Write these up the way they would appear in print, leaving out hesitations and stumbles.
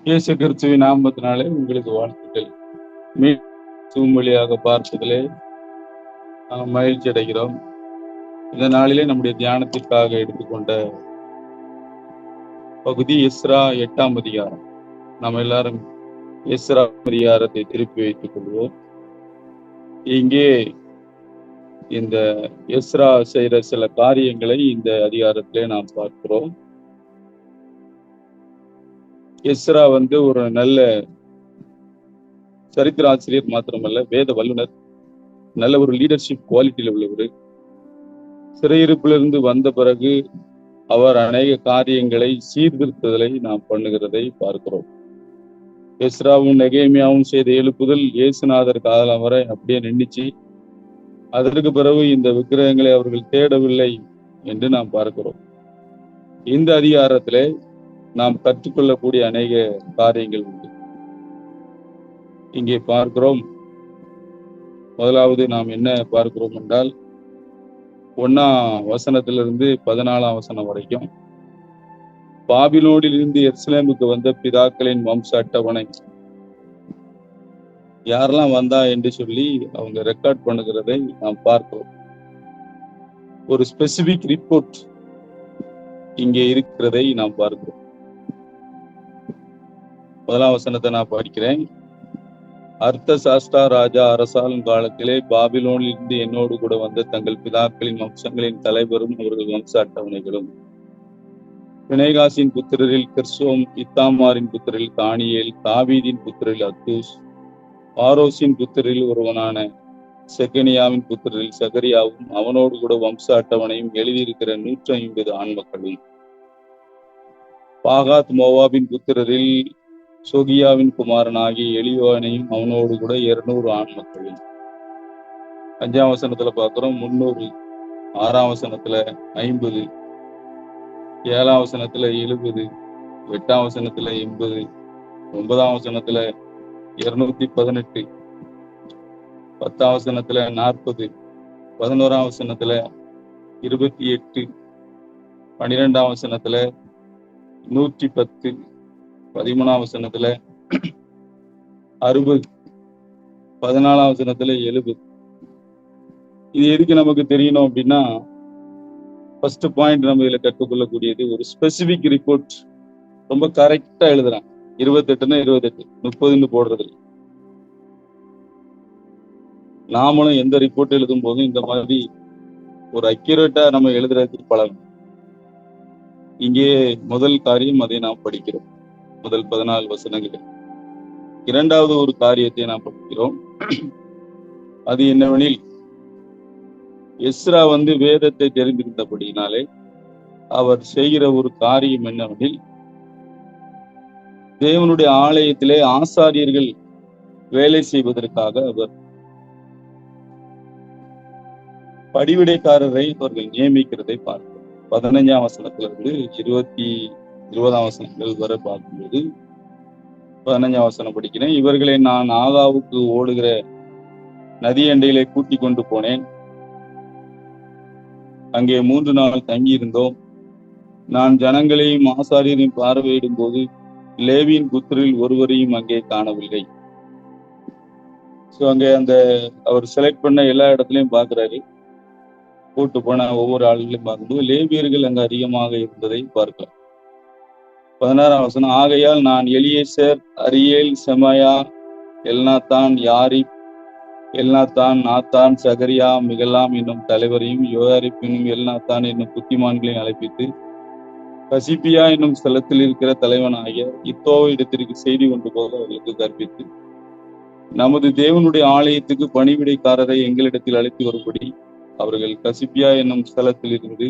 இயேசு கிறிஸ்துவின் நாமத்தினாலே உங்களுக்கு வாழ்த்துக்கள். மீண்டும் வழியாக பார்ப்பதிலே நாம் மகிழ்ச்சி அடைகிறோம். இந்த நாளிலே நம்முடைய தியானத்திற்காக எடுத்துக்கொண்ட பகுதி எஸ்ரா 8ஆம் அதிகாரம். நாம் எல்லாரும் எஸ்ரா அதிகாரத்தை திருப்பி வைத்துக் கொள்வோம். இங்கே இந்த எஸ்ரா செய்கிற சில காரியங்களை இந்த அதிகாரத்திலே நாம் பார்க்கிறோம். எஸ்ரா ஒரு நல்ல சரித்திர ஆசிரியர் மாத்திரமல்ல, வேத வல்லுனர், நல்ல ஒரு லீடர்ஷிப் குவாலிட்டியில் உள்ளவர். சிறையிருப்பிலிருந்து வந்த பிறகு அவர் அநேக காரியங்களை சீர்திருத்துதலை நாம் பண்ணுகிறதை பார்க்கிறோம். எஸ்ராவும் நெகேமியாவும் செய்த எழுப்புதல் இயேசுநாதர் காலம் வரை அப்படியே நின்றுச்சு. அதற்கு பிறகு இந்த விக்கிரகங்களை அவர்கள் தேடவில்லை என்று நாம் பார்க்கிறோம். இந்த அதிகாரத்திலே நாம் கற்றுக்கொள்ளக்கூடிய அநேக காரியங்கள் உண்டு. இங்கே பார்க்கிறோம். முதலாவது நாம் என்ன பார்க்கிறோம் என்றால், 1ஆம் வசனத்திலிருந்து 14ஆம் வசனம் வரைக்கும் பாபிலோனில் இருந்து எருசலேமுக்கு வந்த பிதாக்களின் வம்ச அட்டவணை, யாரெல்லாம் வந்தா என்று சொல்லி அவங்க ரெக்கார்ட் பண்ணுகிறதை நாம் பார்க்கிறோம். ஒரு ஸ்பெசிபிக் ரிப்போர்ட் இங்கே இருக்கிறதை நாம் பார்க்கிறோம். 1ஆம் வசனத்தை நான் படிக்கிறேன். அர்த்தசாஸ்டா ராஜா அரசாளும் காலத்திலே பாபிலோனில் இருந்து என்னோடு கூட வந்த தங்கள் பிதாக்களின் வம்சங்களின் தலைவரும் அவர்கள் வம்ச அட்டவணைகளும், பினேகாசின் புத்திரரில் கெர்சோம், இத்தாமாரின் புத்திரில் தானியேல், தாவீதின் புத்திரில் அத்தூஸ், பாரோசின் புத்திரில் ஒருவனான செகனியாவின் புத்திரில் சகரியாவும் அவனோடு கூட வம்ச அட்டவணையும் எழுதியிருக்கிற 150 ஆண் மக்களும், பாகாத் மோவாபின் புத்திரரில் சோகியாவின் குமாரனாகிய எலியோனையும் அவனோடு கூட 200 ஆண் மக்களும். 5ஆம் வசனத்துல பார்க்கிறோம் 300, 6ஆம் வசனத்துல 50, 7ஆம் வசனத்துல 70, 8ஆம் வசனத்துல 80, 9ஆம் வசனத்துல 218, 10ஆம் வசனத்துல 40, 11ஆம் வசனத்துல 28, 12ஆம் வசனத்துல 110, 13ஆம் வசனத்துல 60, 14ஆம் வசனத்துல 70. இது எதுக்கு நமக்கு தெரியணும் அப்படின்னா, ஃபர்ஸ்ட் பாயிண்ட் நம்ம இதுல கற்றுக்கொள்ளக்கூடியது, ஒரு ஸ்பெசிபிக் ரிப்போர்ட் ரொம்ப கரெக்டா எழுதுறாங்க. 28ன்னா 28, 30ன்னு போடுறது. நாமளும் எந்த ரிப்போர்ட் எழுதும் போதும் இந்த மாதிரி ஒரு அக்யூரேட்டா நம்ம எழுதுறதுக்கு பழகும். இங்கே முதல் காரியம் அதை நாம் படிக்கிறோம், முதல் 14 வசனங்கள். இரண்டாவது ஒரு காரியத்தை நாம் படிக்கிறோம். அது என்னவெனில், எஸ்ரா வேதத்தை தெரிந்திருந்தபடினாலே அவர் செய்கிற ஒரு காரியம் என்னவெனில், தேவனுடைய ஆலயத்திலே ஆசாரியர்கள் வேலை செய்வதற்காக அவர் படிவிடைக்காரரை அவர்கள் நியமிக்கிறதை பார்க்கிறோம். 15ஆம் வசனத்திலிருந்து 20ஆம் வசனங்கள் வரை பார்க்கும்போது 15ஆம் வசனம் படிக்கிறேன். இவர்களை நான் ஆகாவுக்கு ஓடுகிற நதி அண்டையிலே கூட்டி கொண்டு போனேன். அங்கே 3 நாள் தங்கி இருந்தோம். நான் ஜனங்களையும் ஆசாரியரையும் பார்வையிடும் போது லேவியின் புத்திரில் ஒருவரையும் அங்கே காணவில்லை. அங்கே அவர் செலக்ட் பண்ண எல்லா இடத்துலையும் பார்க்கிறாரு. கூட்டு போன ஒவ்வொரு ஆளுகளையும் பார்க்கும்போது லேவியர்கள் அங்கு அதிகமாக இருந்ததை பார்க்கலாம். 16ஆம் வசனம், ஆகையால் நான் எலியேசர், அரியேல், செமாயா, எல்நாத்தான், யாரிப், எல்நாத்தான், நாத்தான், சகரியா, மிகலாம் என்னும் தலைவரையும் யோயாரிப் என்னும் எல்நாத்தான் என்னும் புத்திமான்களையும் அழைப்பித்து கசிப்பியா என்னும் ஸ்தலத்தில் இருக்கிற தலைவனாகிய இத்தோவை இடத்திற்கு செய்தி கொண்டு போக அவர்களுக்கு கற்பித்து, நமது தேவனுடைய ஆலயத்துக்கு பணிவிடைக்காரரை எங்களிடத்தில் அழைத்து வரும்படி அவர்கள் கசிப்பியா என்னும் ஸ்தலத்தில் இருந்து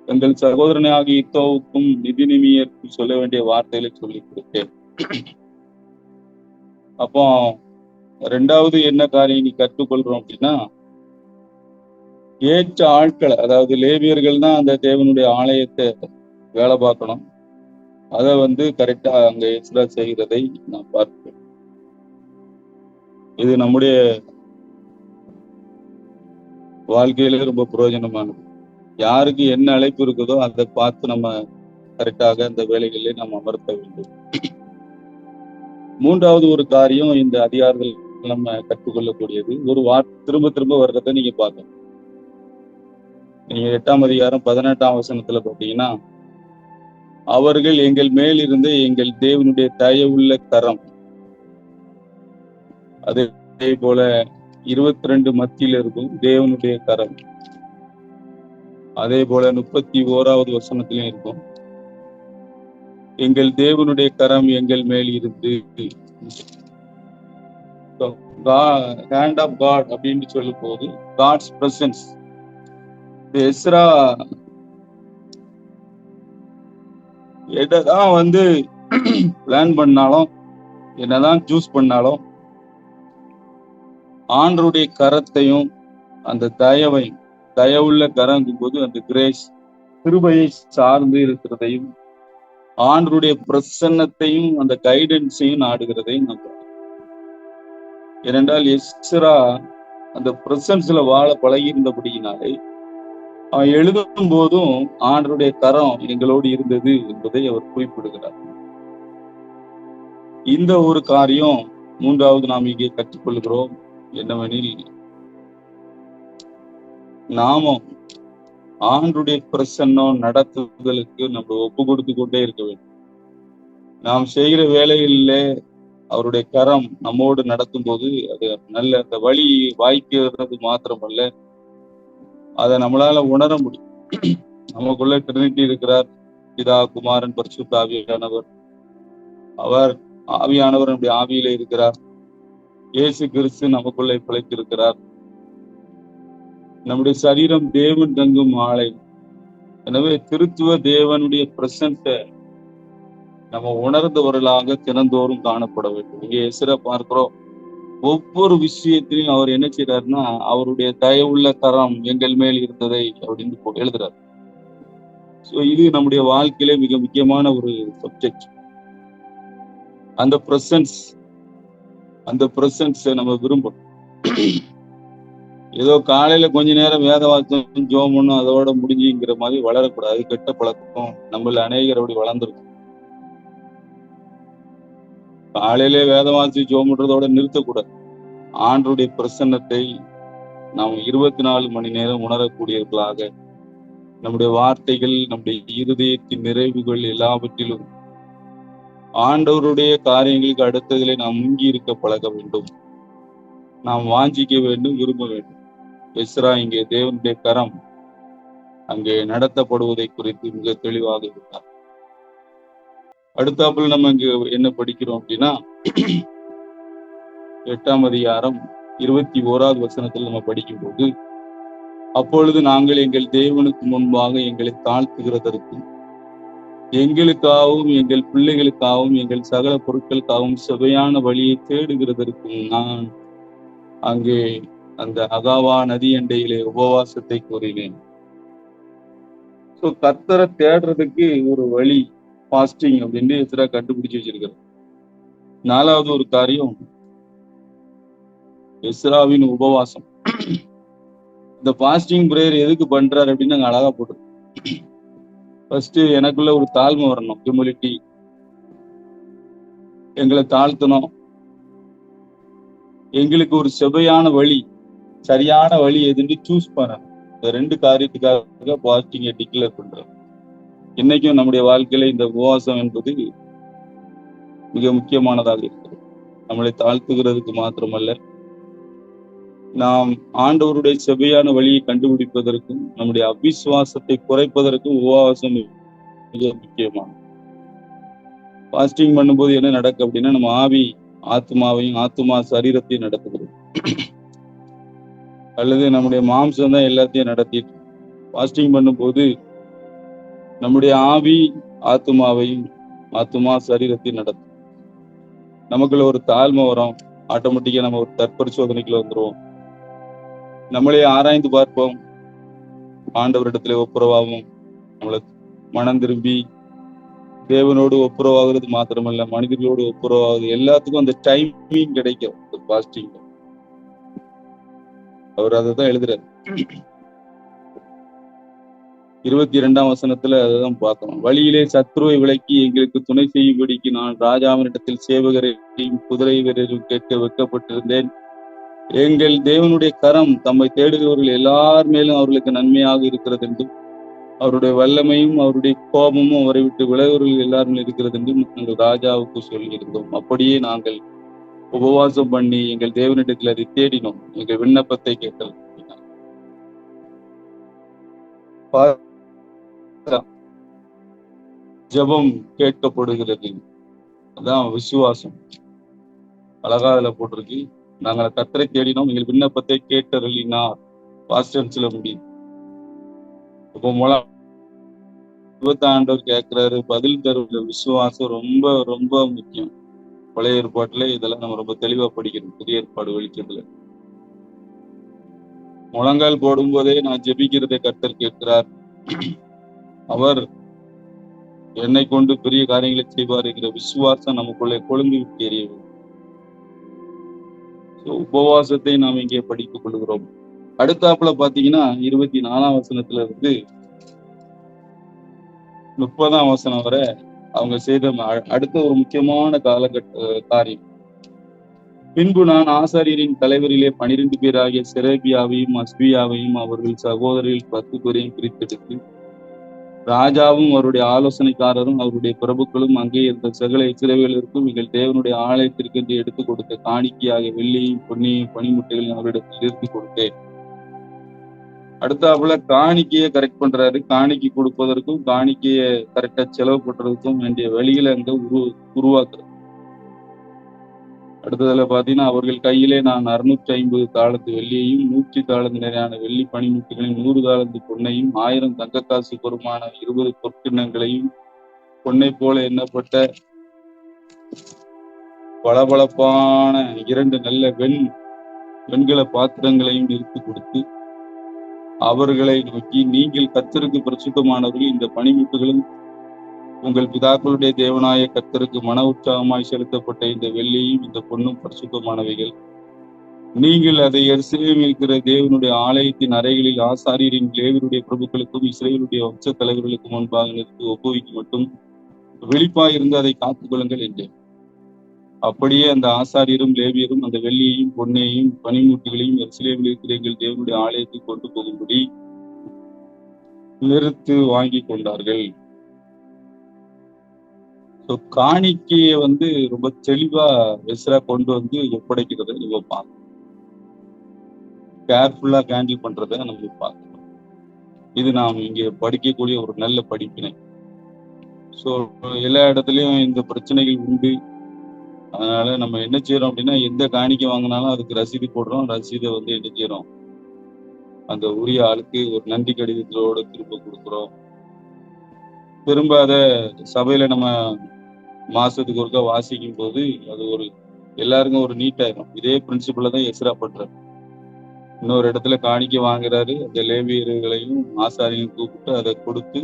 எங்கள் சகோதரனாகிய இத்தோவுக்கும் நிதிநிமியருக்கும் சொல்ல வேண்டிய வார்த்தைகளை சொல்லி கொடுத்தேன். அப்போ ரெண்டாவது என்ன காரியம் நீ கற்றுக்கொள்றோம் அப்படின்னா, ஏற்ற ஆட்களை, அதாவது லேவியர்கள் தான் அந்த தேவனுடைய ஆலயத்தை வேலை பார்க்கணும். அதை கரெக்டா அங்க எஸ்ரா செய்கிறதை நான் பார்க்கிறேன். இது நம்முடைய வாழ்க்கையில ரொம்ப பிரயோஜனமானது. யாருக்கு என்ன அழைப்பு இருக்குதோ அதை பார்த்து நம்ம கரெக்டாக அந்த வேலைகளிலே நாம் அமர்த்த வேண்டும். மூன்றாவது ஒரு காரியம் இந்த அதிகாரத்தில் நம்ம கற்றுக்கொள்ளக்கூடியது, ஒரு திரும்ப திரும்ப வர்றதை நீங்க பார்க்கணும். நீங்க 8ஆம் அதிகாரம் 18ஆம் வசனத்துல பார்த்தீங்கன்னா, அவர்கள் எங்கள் மேல் இருந்து எங்கள் தேவனுடைய தயவுள்ள கரம், அதே போல 22 மத்தியில இருக்கும் தேவனுடைய கரம், அதே போல 31வது வசனத்திலும் இருக்கும், எங்கள் தேவனுடைய கரம் எங்கள் மேல் இருந்து, ஹேண்ட் ஆஃப் காட் அப்படின்னு சொல்லும் போது காட்ஸ் பிரசன்ஸ். எஸ்ரா என்னதான் பிளான் பண்ணாலும், என்னதான் சூஸ் பண்ணாலும், ஆண்டருடைய கரத்தையும் அந்த தயவுள்ள கரங்கும் போது அந்த கிரேஸ் கிருபையை சார்ந்து இருக்கிறதையும், ஆண்டருடைய பிரசன்னத்தையும் அந்த கைடன்ஸையும் நாடுகிறதையும் நம்ம. ஏனென்றால் எஸ்ரா அந்த பிரசன்ஸ்ல வாழ பழகி இருந்தபடியினாலே அவன் எழுதும் போதும் ஆண்டருடைய கரம் எங்களோடு இருந்தது என்பதை அவர் குறிப்பிடுகிறார். இந்த ஒரு காரியம் மூன்றாவது நாம் இங்கே கற்றுக்கொள்கிறோம் என்னவெனில், நாமும் ஆண்டருடைய பிரசன்னம் நடத்துதலுக்கு நம்ம ஒப்பு கொடுத்து கொண்டே இருக்க வேண்டும். நாம் செய்கிற வேலைகளிலே அவருடைய கரம் நம்மோடு நடத்தும் போது அது நல்ல அந்த வழி வாய்க்கிறது மாத்திரமல்ல, அதை நம்மளால உணர முடியும். நமக்குள்ள ட்ரினிட்டி இருக்கிறார், பிதா, குமாரன், பரிசுத்த ஆவியானவர். அவர் ஆவியானவர் நம்முடைய ஆவியில இருக்கிறார். இயேசு கிறிஸ்து நமக்குள்ளே பிழைத்திருக்கிறார். நம்முடைய சரீரம் தேவன் தங்கும் ஆலை. எனவே திருத்துவ தேவனுடைய பிரசன்ஸை நம்ம உணர்ந்தவர்களாக தினந்தோறும் காணப்பட வேண்டும். இங்கே எஸ்ரா பார்க்கிறோம், ஒவ்வொரு விஷயத்திலையும் அவர் என்ன செய்யறாருன்னா, அவருடைய தயவுள்ள கரம் எங்கள் மேல் இருந்ததை அப்படின்னு எழுதுறாரு. ஸோ இது நம்முடைய வாழ்க்கையில மிக முக்கியமான ஒரு சப்ஜெக்ட். அந்த பிரசன்ஸை நம்ம விரும்பணும். ஏதோ காலையில கொஞ்ச நேரம் வேத வாக்கியம் ஜோம் பண்ணும் அதோட முடிஞ்சுங்கிற மாதிரி வளரக்கூடாது. அது கெட்ட பழக்கம். நம்மள அநேகர் அப்படி வளர்ந்துருக்கும். காலையிலே வேத வாசி ஜோம் பண்றதோட நிறுத்தக்கூடாது. ஆண்டருடைய பிரசன்னத்தை நாம் 24 மணி நேரம் உணரக்கூடியவர்களாக, நம்முடைய வார்த்தைகள், நம்முடைய இருதயத்தின் நிறைவுகள் எல்லாவற்றிலும் ஆண்டவருடைய காரியங்களுக்கு அடுத்ததிலே நாம் முங்கி இருக்க பழக வேண்டும். நாம் வாஞ்சிக்க வேண்டும், விரும்ப வேண்டும். எஸ்ரா இங்கே தேவனுடைய கரம் அங்கே நடத்தப்படுவதை குறித்து மிக தெளிவாக இருந்தார். அடுத்தாப்புல நம்ம இங்க என்ன படிக்கிறோம் அப்படின்னா, 8ஆம் அதிகாரம் 21வது வசனத்தில் நம்ம படிக்கும்போது, அப்பொழுது நாங்கள் எங்கள் தேவனுக்கு முன்பாக எங்களை தாழ்த்துகிறதற்கும், எங்களுக்காகவும் எங்கள் பிள்ளைகளுக்காகவும் எங்கள் சகல பொருட்களுக்காகவும் சுவையான வழியை தேடுகிறதற்கும் நான் அங்கே அந்த அகாவா நதி அண்டையிலே உபவாசத்தை கூறினேன். ஸோ கர்த்தரை தேடுறதுக்கு ஒரு வழி ஃபாஸ்டிங் அப்படின்னு எஸ்ரா கண்டுபிடிச்சு வச்சிருக்கிறார். 4வது ஒரு காரியம் எஸ்ராவின் உபவாசம். இந்த ஃபாஸ்டிங் பிரேயர் எதுக்கு பண்றாரு அப்படின்னு நாங்க அழகா போட்டுருக்கோம். ஃபர்ஸ்ட் எனக்குள்ள ஒரு தாழ்மை வரணும், ஹியூமிலிட்டி. எங்களை தாழ்த்தணும். எங்களுக்கு ஒரு செவையான வழி, சரியான வழி எதுன்னு சூஸ் பண்ணணும். இந்த 2 காரியத்துக்காக ஃபாஸ்டிங்கை டிக்ளேர் பண்றோம். இன்னைக்கும் நம்முடைய வாழ்க்கையில இந்த உபவாசம் என்பது மிக முக்கியமானதாக இருக்கிறது. நம்மளை தாழ்த்துகிறதுக்கு மாத்திரமல்ல, நாம் ஆண்டவருடைய செவையான வழியை கண்டுபிடிப்பதற்கும் நம்முடைய அவிசுவாசத்தை குறைப்பதற்கும் உபவாசம் மிக முக்கியமானது. ஃபாஸ்டிங் பண்ணும்போது என்ன நடக்கும் அப்படின்னா, நம்ம ஆவி ஆத்மாவையும் ஆத்மா சரீரத்தையும் நடத்துகிறது, அல்லது நம்முடைய மாம்சம் தான் எல்லாத்தையும் நடத்திட்டு. ஃபாஸ்டிங் பண்ணும்போது நம்முடைய ஆவி ஆத்மாவையும் ஆத்மா சரீரத்தையும் நடத்தும். நமக்குள்ள ஒரு தாழ்மை வரும், ஆட்டோமேட்டிக்கா நம்ம ஒரு தற்பரிசோதனைக்குள்ள வந்துருவோம். நம்மளே ஆராய்ந்து பார்ப்போம், ஆண்டவரிடத்துல ஒப்புரவாகும், நம்மளை மனம் திரும்பி தேவனோடு ஒப்புரவாகிறது மாத்திரமல்ல, மனிதர்களோடு ஒப்புரவாகுது. எல்லாத்துக்கும் அந்த டைமிங் கிடைக்கும் ஃபாஸ்டிங். அவர் அதை தான் எழுதுறாரு. 22ஆம் வசனத்துல அதான் பார்க்கணும். வழியிலே சத்ருவை விலக்கி எங்களுக்கு துணை செய்யும்படிக்கு நான் ராஜாவினிடத்தில் சேவகரையும் குதிரை வீரரையும் கேட்க வைக்கப்பட்டிருந்தேன். எங்கள் தேவனுடைய கரம் தம்மை தேடுகிறவர்கள் எல்லார் மேலும் அவர்களுக்கு நன்மையாக இருக்கிறது என்றும் அவருடைய வல்லமையும் அவருடைய கோபமும் அவரை விட்டு விலகுவர்கள் எல்லாரும் இருக்கிறது என்றும் நாங்கள் ராஜாவுக்கு சொல்லியிருந்தோம். அப்படியே நாங்கள் உபவாசம் பண்ணி எங்கள் தேவனிடத்தில் அதை தேடினோம். எங்கள் விண்ணப்பத்தை கேட்டோம். ஜெபம் கேட்கப்படுகிறது. அதான் விசுவாசம். அழகா அதுல போட்டிருக்கு. நாங்கள் கர்த்தரை தேடினோம், எங்கள் விண்ணப்பத்தை கேட்டருளினார். பாஸ்டன்ஸ்ல முடியும். இப்போ மூலம் ஆண்டவர் கேட்கிறாரு, பதில் தருவது விசுவாசம் ரொம்ப ரொம்ப முக்கியம். பழைய ஏற்பாட்டுல இதெல்லாம் நம்ம ரொம்ப தெளிவா படிக்கணும். புதிய ஏற்பாடு வெளிச்சத்துல முழங்கால் போடும் போதே நான் ஜெபிக்கிறதை கர்த்தர் கேட்கிறார். அவர் என்னை கொண்டு பெரிய காரியங்களை செய்வார் என்கிற விசுவாசம் நமக்குள்ளே கொழுந்து விட்டு எறியது. உபவாசத்தை நாம் இங்கே படித்துக் கொள்கிறோம். அடுத்தாப்புல பாத்தீங்கன்னா 24ஆம் வசனத்துல இருந்து 30ஆம் வசனம் வரை அவங்க செய்த அடுத்த ஒரு முக்கியமான காரியம். பின்பு நான் ஆசாரியரின் தலைவரிலே 12 பேராகிய செரேபியாவையும் அஸ்பியாவையும் அவர்கள் சகோதரில் 10 பேரையும் பிரித்தெடுத்து ராஜாவும் அவருடைய ஆலோசனைக்காரரும் அவருடைய பிரபுக்களும் அங்கே இருந்த சகல இஸ்ரவேலருக்கும் எங்கள் தேவனுடைய ஆலயத்திற்கு என்று எடுத்துக் கொடுத்த காணிக்கையாக வெள்ளியையும் பொன்னையும் பனிமுட்டைகளையும் அவரிடத்தில் இருந்து கொடுத்தேன். அடுத்தாப்புல காணிக்கையை கரெக்ட் பண்றாரு. காணிக்கை கொடுப்பதற்கும் காணிக்கையை கரெக்டா செலவு பண்றதுக்கும் வேண்டிய வழிகளை அங்க உருவாக்குறது. அடுத்ததுல பாத்தீங்கன்னா அவர்கள் கையிலே நான் 650 தாளந்து வெள்ளியையும் 100 தாளந்து நிறையான வெள்ளி பனிமுட்டுகளையும் 100 தாளந்து பொன்னையும் 1000 தங்கக்காசு பொறுமான 20 பொற்கிண்ணங்களையும் பொன்னை போல எண்ணப்பட்ட பளபளப்பான 2 நல்ல வெண்கல பாத்திரங்களையும் எடுத்து கொடுத்து அவர்களை நோக்கி, நீங்கள் கர்த்தருக்கு பரிசுத்தமானவர்கள், இந்த பனிமுட்டுகளும் உங்கள் பிதாக்களுடைய தேவனாய கர்த்தருக்கு மன உற்சாகமாய் செலுத்தப்பட்ட இந்த வெள்ளியும் இந்த பொன்னும் பரிசுத்தமானவைகள். நீங்கள் அதை எருசலேமில் இருக்கிற தேவனுடைய ஆலயத்தின் அறைகளில் ஆசாரியரின் லேவியருடைய பிரபுக்களுக்கும் இஸ்ரவேலுடைய வம்ச தலைவர்களுக்கும் முன்பாக நிறுத்தி ஒப்புவிக்க மட்டும் விழிப்பாயிருந்து அதை காத்துக்கொள்ளுங்கள் என்றேன். அப்படியே அந்த ஆசாரியரும் லேவியரும் அந்த வெள்ளியையும் பொன்னையும் பனிமூட்டுகளையும் எருசலேமில் இருக்கிற எங்கள் தேவனுடைய ஆலயத்துக்கு கொண்டு போகும்படி நிறுத்து வாங்கி கொண்டார்கள். காணிக்கையை ரொம்ப தெளிவா எஸ்ரா கொண்டு ஒப்படைக்கிறத நம்ம பார்க்கணும். கேர்ஃபுல்லா ஹேண்டில் பண்றதை நம்ம பார்க்கணும். இது நாம் இங்கே படிக்கக்கூடிய ஒரு நல்ல படிப்பினை. ஸோ எல்லா இடத்துலயும் இந்த பிரச்சனைகள் உண்டு. அதனால நம்ம என்ன செய்யறோம் அப்படின்னா, எந்த காணிக்கை வாங்கினாலும் அதுக்கு ரசீது போடுறோம். ரசீதை என்ன செய்யறோம், அந்த உரிய ஆளுக்கு ஒரு நன்றி கடிதத்தோட திரும்ப கொடுக்குறோம். திரும்ப அதை சபையில நம்ம மாசத்துக்கு ஒருக்கா வாசிக்கும் போது அது எல்லாருக்கும் ஒரு நீட் ஆயிரும். இதே பிரின்சிபல்ல தான் எஸ்ரா பண்றாரு. இன்னொரு இடத்துல காணிக்கை வாங்குறாரு. அந்த லேவியர்களையும் ஆசாரியையும் கூப்பிட்டு அதை கொடுத்து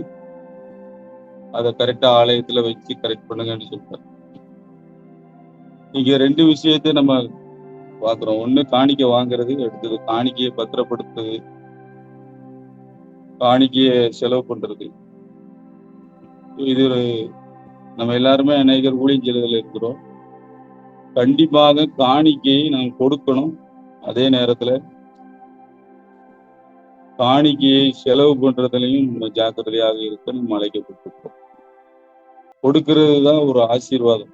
அதை கரெக்டா ஆலயத்துல வச்சு கரெக்ட் பண்ணுங்கன்னு சொல்றாரு. இங்க 2 விஷயத்தை நம்ம பாக்குறோம். ஒண்ணு காணிக்கை வாங்குறது, அடுத்தது காணிக்கையை பத்திரப்படுத்துறது, காணிக்கையை செலவு பண்றது. இது நம்ம எல்லாருமே அநேகர் ஊழியர்கள் இருக்கிறோம். கண்டிப்பாக காணிக்கையை நாம் கொடுக்கணும். அதே நேரத்துல காணிக்கையை செலவு பண்றதுலையும் நம்ம ஜாக்கிரதையாக இருக்க நம்ம அழைக்கப்பட்டிருக்கோம். கொடுக்கிறது தான் ஒரு ஆசீர்வாதம்.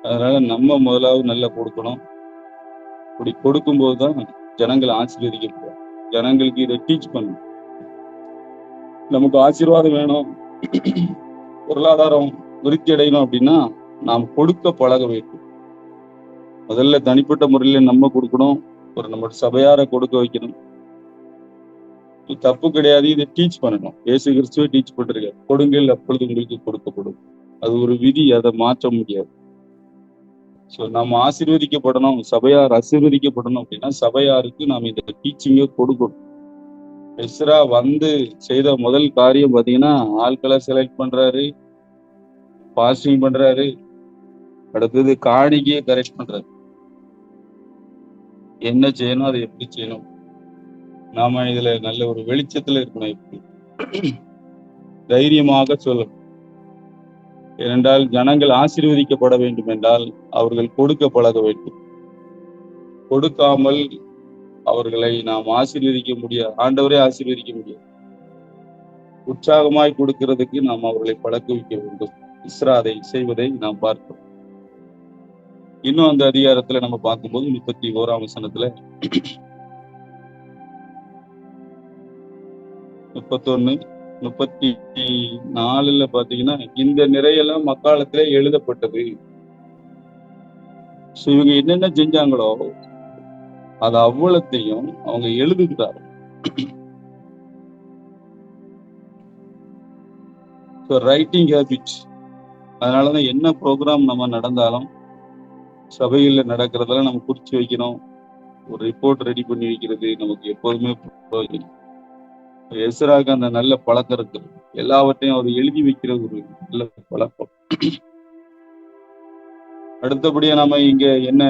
அதனால நம்ம முதலாவது நல்லா கொடுக்கணும். இப்படி கொடுக்கும்போது தான் ஜனங்கள் ஆசீர்வதிக்கப்படும். ஜனங்களுக்கு இதை டீச் பண்ணணும். நமக்கு ஆசீர்வாதம் வேணும், பொருளாதாரம் விருத்தி அடையணும் அப்படின்னா நாம் கொடுக்க பழக வேண்டும். முதல்ல தனிப்பட்ட முறையில நம்ம கொடுக்கணும். நம்ம சபையார கொடுக்க வைக்கணும். இது தப்பு கிடையாது. இதை டீச் பண்ணணும். இயேசு கிறிஸ்துவே டீச் பண்ணிருக்காரு, கொடுங்கள் அப்பொழுது உங்களுக்கு கொடுக்கப்படும். அது ஒரு விதி, அதை மாற்ற முடியாது. ஸோ நம்ம ஆசீர்வதிக்கப்படணும், சபையார் ஆசீர்வதிக்கப்படணும் அப்படின்னா சபையாருக்கு நாம் இந்த டீச்சிங்கை கொடுக்கணும். எஸ்ரா செய்த முதல் காரியம் பாத்தீங்கன்னா, ஆட்களை செலக்ட் பண்றாரு, பாஸ்டிங் பண்றாரு, அடுத்தது காணிக்கையை கரெக்ட் பண்றாரு. என்ன செய்யணும், அதை எப்படி செய்யணும், நாம இதுல நல்ல ஒரு வெளிச்சத்துல இருக்கணும். எப்படி தைரியமாக சொல்லணும். ஏனென்றால் ஜனங்கள் ஆசீர்வதிக்கப்பட வேண்டும் என்றால் அவர்கள் கொடுக்க பழக வேண்டும். கொடுக்காமல் அவர்களை நாம் ஆசீர்வதிக்க முடியாது. ஆண்டவரே ஆசீர்வதிக்க முடியாது. உற்சாகமாய் கொடுக்கிறதுக்கு நாம் அவர்களை பழக்க வைக்க வேண்டும். இஸ்ரா அதை செய்வதை நாம் பார்க்கிறோம். இன்னும் அந்த அதிகாரத்துல நம்ம பார்க்கும்போது 31ஆம் வசனத்துல 31, 34 பாத்தீங்கன்னா, இந்த நிறையெல்லாம் மக்காலத்திலே எழுதப்பட்டது. இவங்க என்னென்ன செஞ்சாங்களோ அது அவ்வளத்தையும் அவங்க எழுதுகிறார். Writing habit. அதனாலதான் என்ன ப்ரோக்ராம் நம்ம நடந்தாலும் சபைகள்ல நடக்கிறதெல்லாம் நம்ம குறிச்சு வைக்கணும். ஒரு ரிப்போர்ட் ரெடி பண்ணி வைக்கிறது நமக்கு எப்போதுமே பிரயோஜனம். எஸ்ராக்கு அந்த நல்ல பழக்கம் இருக்கு. எல்லாவற்றையும் அவர் எழுதி வைக்கிற ஒரு நல்ல பழக்கம். அடுத்தபடியா நாம இங்க என்ன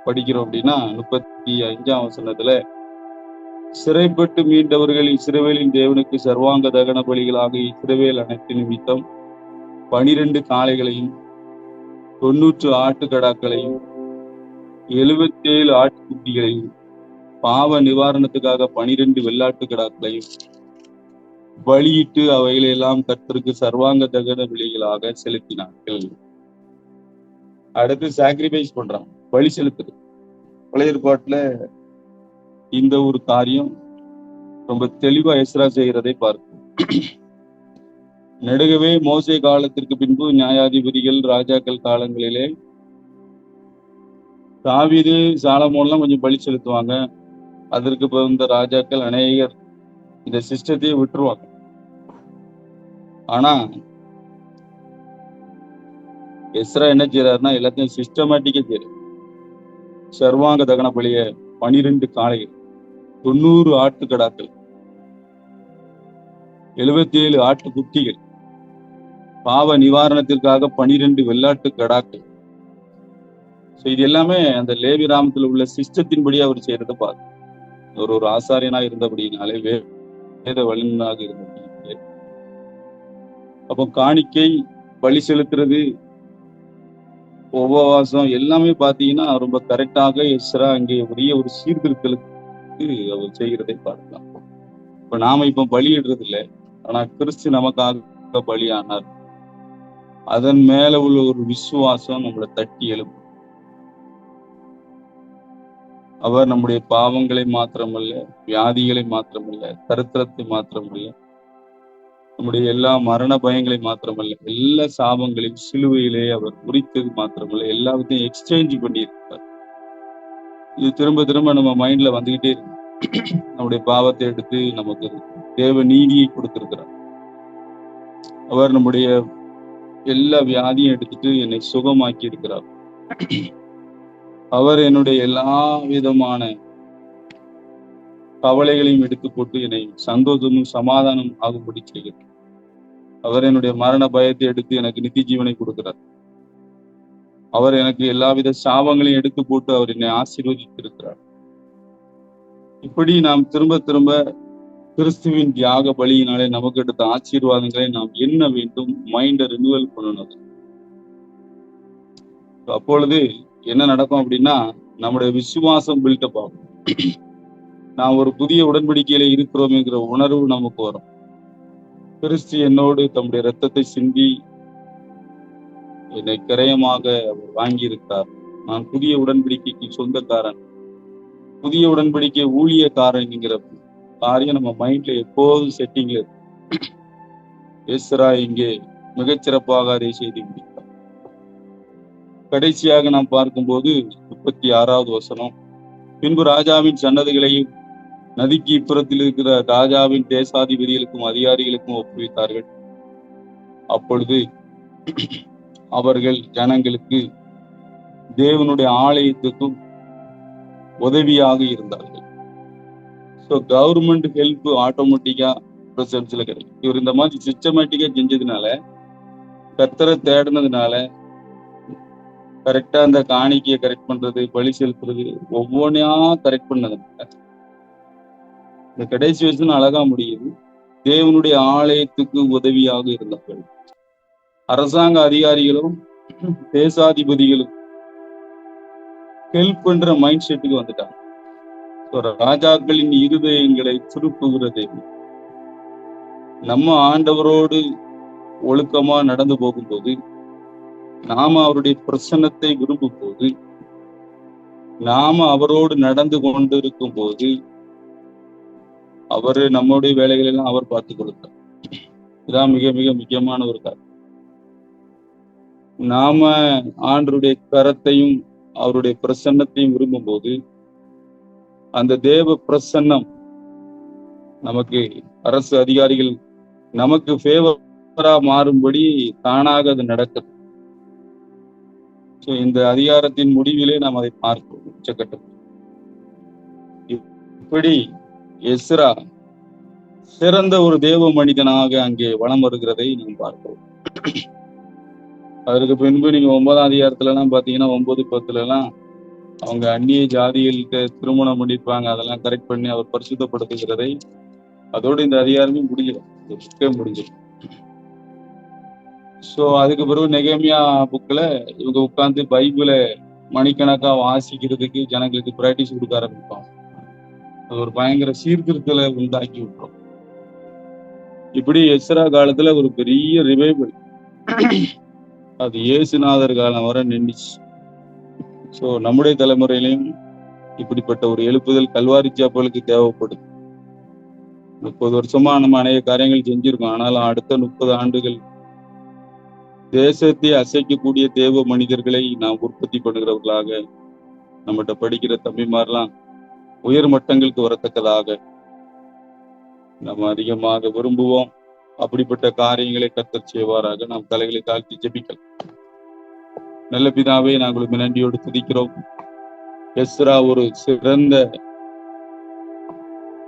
படிக்கிறோம் அப்படின்னா, 35ஆம் வசனத்துல, சிறைப்பட்டு மீண்டவர்கள் இஸ்ரவேலின் தேவனுக்கு சர்வாங்க தகன பலிகளாக இஸ்ரவேல் அனைத்து நிமித்தம் 12 காளைகளையும் 90 ஆட்டுக்கடாக்களையும் 77 ஆட்டுக்குட்டிகளையும் பாவ நிவாரணத்துக்காக 12 வெள்ளாட்டு கடாக்களையும் பலியிட்டு அவைகளெல்லாம் கர்த்தருக்கு சர்வாங்க தகன பலிகளாக செலுத்தினார்கள். அடுத்து சாக்ரிஃபைஸ் பண்றாங்க, பலி செலுத்துறது. பழைய ஏற்பாட்டுல இந்த ஒரு காரியம் ரொம்ப தெளிவா எஸ்ரா செய்யறதை பார்க்கும். நெடுகவே மோசே காலத்திற்கு பின்பு நியாயாதிபதிகள் ராஜாக்கள் காலங்களிலே தாவீது சாலமோன்லாம் கொஞ்சம் பலி செலுத்துவாங்க. அதற்கு பிறந்த ராஜாக்கள் அநேகர் இந்த சிஸ்டத்தையே விட்டுருவாங்க. ஆனா எஸ்ரா என்ன செய்யறாருன்னா எல்லாத்தையும் சிஸ்டமேட்டிக்கா செய்யறாரு. சர்வாங்க தகன பலிய 12 காளைகள், 90 ஆட்டுக்கடாக்கள், 77 ஆட்டு குட்டிகள், பாவ நிவாரணத்திற்காக 12 வெள்ளாட்டு கடாக்கள். இது எல்லாமே அந்த லேவி ராமத்துல உள்ள சிஸ்டத்தின்படி அவர் செய்யறத பார்த்து, ஒரு ஆசாரியனா இருந்தபடினாலே, வேத வல்லுநனாக இருந்தபடினாலே, அப்போ காணிக்கை, பலி செலுத்துறது, உபவாசம் எல்லாமே பாத்தீங்கன்னா ரொம்ப கரெக்டாக எஸ்ரா அங்கே உரிய ஒரு சீர்திருத்தலுக்கு அவர் செய்கிறதை பார்க்கலாம். இப்ப நாம இப்ப பலியிடுறது இல்லை, ஆனா கிறிஸ்து நமக்காக பலியானார். அதன் மேல உள்ள ஒரு விசுவாசம் நம்மளை தட்டி எழுப்பும். அவர் நம்முடைய பாவங்களை மாத்திரமல்ல, வியாதிகளை மாத்திரமல்ல, தரித்திரத்தை மாத்திரமல்ல, நம்முடைய எல்லா மரண பயங்களை மாத்திரமல்ல, எல்லா சாபங்களையும் சிலுவையிலே அவர் குறித்தது மாத்திரமல்ல, எல்லாத்தையும் எக்ஸ்சேஞ்ச் பண்ணியிருக்கார். இது திரும்ப திரும்ப நம்ம மைண்ட்ல வந்துகிட்டே இருக்கு. நம்முடைய பாவத்தை எடுத்து நமக்கு தேவ நீதியை கொடுத்திருக்கிறார். அவர் நம்முடைய எல்லா வியாதியும் எடுத்துட்டு என்னை சுகமாக்கி இருக்கிறார். அவர் என்னுடைய எல்லா விதமான கவலைகளையும் எடுத்து போட்டு என்னை சந்தோஷமும் சமாதானம் ஆகும்படி செய்கிறார். அவர் என்னுடைய மரண பயத்தை எடுத்து எனக்கு நித்திய ஜீவனை கொடுக்கிறார். அவர் எனக்கு எல்லாவித சாபங்களையும் எடுத்து போட்டு அவர் என்னை ஆசீர்வதித்திருக்கிறார். இப்படி நாம் திரும்ப திரும்ப கிறிஸ்துவின் தியாக பலியினாலே நமக்கு எடுத்த ஆசீர்வாதங்களை நாம் என்ன வேண்டும், மைண்டை ரினுவல் பண்ணணும். அப்பொழுது என்ன நடக்கும் அப்படின்னா, நம்முடைய விசுவாசம் பில்டப் ஆகும். நாம் ஒரு புதிய உடன்படிக்கையில இருக்கிறோம் என்கிற உணர்வு நமக்கு வரும். கிறிஸ்து என்னோடு தம்முடைய ரத்தத்தை சிந்தி என்னை கிரயமாக அவர் வாங்கியிருக்கிறார். நான் புதிய உடன்படிக்கைக்கு சொந்தக்காரன், புதிய உடன்படிக்கை ஊழியக்காரன் என்கிற காரியம் நம்ம மைண்ட்ல எப்போதும் செட்டிங்ல இருக்கு. எஸ்ரா இங்கே மிகச்சிறப்பாக அதை செய்து முடித்தார். கடைசியாக நாம் பார்க்கும்போது 36வது வசனம், பின்பு ராஜாவின் சன்னதிகளையும் நதிக்கு இப்புறத்தில் இருக்கிற ராஜாவின் தேசாதிபதிகளுக்கும் அதிகாரிகளுக்கும் ஒப்புவித்தார்கள். அப்பொழுது அவர்கள் ஜனங்களுக்கு தேவனுடைய ஆலயத்துக்கும் உதவியாக இருந்தார்கள். ஸோ கவர்மெண்ட் ஹெல்ப் ஆட்டோமேட்டிக்கா பிரசன்ஸ்ல கிடைக்கும். இவர் இந்த மாதிரி சிஸ்டமேட்டிக்கா செஞ்சதுனால, கர்த்தரை தேடினதுனால, கரெக்டா அந்த காணிக்கையை கரெக்ட் பண்றது, பலி செலுத்துறது, ஒவ்வொன்றையா கரெக்ட் பண்ணதுனால இந்த கடைசி வருஷம் அழகா முடியுது. தேவனுடைய ஆலயத்துக்கு உதவியாக இருந்தார்கள். அரசாங்க அதிகாரிகளும் தேசாதிபதிகளும் ஹெல்ப் பண்ற மைண்ட் செட்டுக்கு வந்துட்டாங்க. ராஜாக்களின் இருதயங்களை திருப்புகிறது. நம்ம ஆண்டவரோடு ஒழுக்கமா நடந்து போகும்போது, நாம அவருடைய பிரசன்னத்தை விரும்பும் போது, நாம அவரோடு நடந்து கொண்டு இருக்கும் போது, அவரு நம்முடைய வேலைகள் எல்லாம் அவர் பார்த்துக் கொடுத்தார். இதான் மிக மிக முக்கியமான ஒரு காரணம். நாம ஆண்டருடைய கரத்தையும் அவருடைய பிரசன்னத்தையும் விரும்பும் போது, அந்த தேவ பிரசன்னம் நமக்கு, அரசு அதிகாரிகள் நமக்கு ஃபேவரா மாறும்படி தானாக அது நடக்குது. இந்த அதிகாரத்தின் முடிவிலே நாம் அதை பார்க்கிறோம். உச்சக்கட்டத்தில் இப்படி எஸ்ரா சிறந்த ஒரு தேவ மனிதனாக அங்கே வலம் வருகிறதை நாம் பார்க்கிறோம். அதற்கு பின்பு நீங்க 9ஆம் அதிகாரத்துல எல்லாம் பாத்தீங்கன்னா 9:10 எல்லாம் அவங்க அந்நிய ஜாதிகளுக்கு திருமணம் பண்ணிருப்பாங்க. அதெல்லாம் கரெக்ட் பண்ணி அவர் பரிசுத்தப்படுத்துகிறதை, அதோடு இந்த அதிகாரமே முடிஞ்சிடும். சோ அதுக்கு பிறகு நெகேமியா புக்ல இவங்க உட்கார்ந்து பைபிளை மணிக்கணக்கா வாசிக்கிறதுக்கு ஜனங்களுக்கு பிராக்டிஸ் கொடுக்க ஆரம்பிப்பாங்க. அது ஒரு பயங்கர சீர்திருத்தலை உண்டாக்கி விட்டுரும். இப்படி எஸ்ரா காலத்துல ஒரு பெரிய ரிவைவல் அது இயேசுநாதர் காலம் வரை நின்றுச்சு. சோ நம்முடைய தலைமுறையிலையும் இப்படிப்பட்ட ஒரு எழுப்புதல் கல்வாரி சாப்பலுக்கு தேவைப்படுது. 30 வருஷமா நம்ம அநேக காரியங்கள் செஞ்சிருக்கோம். ஆனாலும் அடுத்த 30 ஆண்டுகள் தேசத்தை அசைக்கக்கூடிய தேவ மனிதர்களை நாம் உற்பத்தி பண்ணுகிறவர்களாக, நம்மகிட்ட படிக்கிற தம்பிமாரெல்லாம் உயர் மட்டங்களுக்கு வரத்தக்கதாக நம்ம அதிகமாக விரும்புவோம். அப்படிப்பட்ட காரியங்களை கர்த்தர் செய்வாராக. நாம் தலைகளை தாழ்த்தி ஜெபிக்கலாம். நல்ல பிதாவே, நாங்கள் நன்றியோடு துதிக்கிறோம். எஸ்ரா ஒரு சிறந்த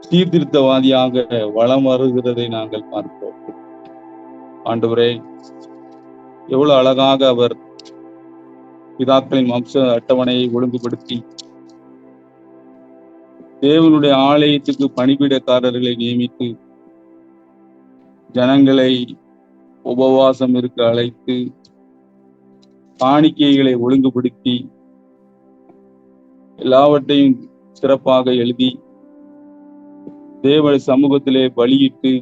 சீர்திருத்தவாதியாக வளம் வருகிறதை நாங்கள் பார்க்கிறோம். ஆண்டவரே, எவ்வளவு அழகாக அவர் பிதாக்களின் வம்ச அட்டவணையை ஒழுங்குபடுத்தி தேவனுடைய ஆலயத்துக்கு பணிபீடக்காரர்களை நியமித்து ஜனங்களை உபவாசம் இருக்க அழைத்து காணிக்கைகளை ஒழுங்குபடுத்தி எல்லாவற்றையும் சிறப்பாக எழுதி தேவ சமூகத்திலே பலியிட்டு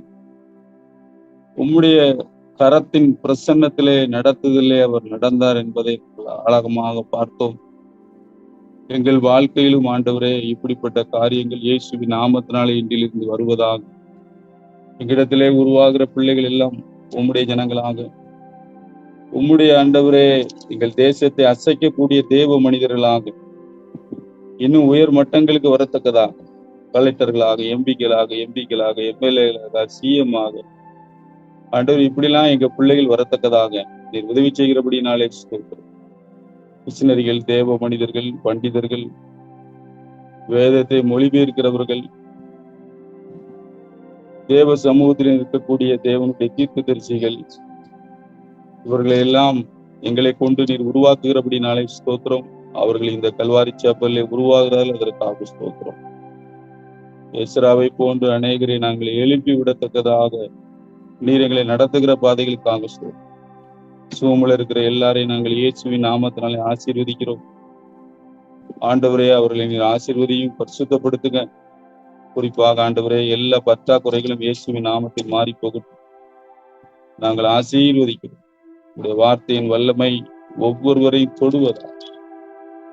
உம்முடைய கரத்தின் பிரசன்னத்திலே நடத்துதலே அவர் நடந்தார் என்பதை அழகமாக பார்த்தோம். எங்கள் வாழ்க்கையிலும் ஆண்டவரே, இப்படிப்பட்ட காரியங்கள் இயேசுவின் நாமத்தினாலே இன்றிலிருந்து வருவதாக, எங்களிடத்திலே உருவாகிற பிள்ளைகள் எல்லாம் உம்முடைய ஜனங்களாக, உம்முடைய ஆண்டவரே எங்கள் தேசத்தை அசைக்கக்கூடிய தேவ மனிதர்களாக, இன்னும் உயர் மட்டங்களுக்கு வரத்தக்கதாக, கலெக்டர்களாக, எம்பிக்களாக, எம்எல்ஏகளாக, சிஎம் ஆக, ஆண்டவர் இப்படிலாம் எங்க பிள்ளைகள் வரத்தக்கதாக நீர் உதவி செய்கிறபடினாலே மிஷினரிகள், தேவ மனிதர்கள், பண்டிதர்கள், வேதத்தை மொழிபெயர்க்கிறவர்கள், தேவ சமூகத்தில் இருக்கக்கூடிய தேவனுடைய தீர்க்கதரிசிகள், இவர்களை எல்லாம் எங்களை கொண்டு நீர் உருவாக்குகிறபடினாலே ஸ்தோத்திரம். அவர்கள் இந்த கல்வாரி சாப்பலை உருவாகிறார்கள், அதற்காக ஸ்தோத்திரம். எஸ்ராவை போன்று அநேகரை நாங்கள் எழுப்பி விடத்தக்கதாக நீர் எங்களை நடத்துகிற பாதைகளுக்காக சூழல இருக்கிற எல்லாரையும் நாங்கள் இயேசுவின் நாமத்தினாலே ஆசீர்வதிக்கிறோம். ஆண்டவரே, அவர்களை நீர் ஆசீர்வதியும் பரிசுத்தப்படுத்துங்க. குறிப்பாக ஆண்டவரே, எல்லா பற்றாக்குறைகளும் இயேசுவின் நாமத்தில் மாறி போகட்டும். நாங்கள் ஆசீர்வதிக்கிறோம். உடைய வார்த்தையின் வல்லமை ஒவ்வொருவரையும் தொடுவதா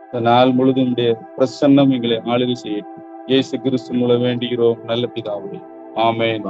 இந்த நாள் முழுதும் உடைய பிரசன்னம் எங்களை ஆளுகை செய்யட்டும். இயேசு கிறிஸ்து மூலம் வேண்டுகிறோம் நல்ல பிதாவே. ஆமென்.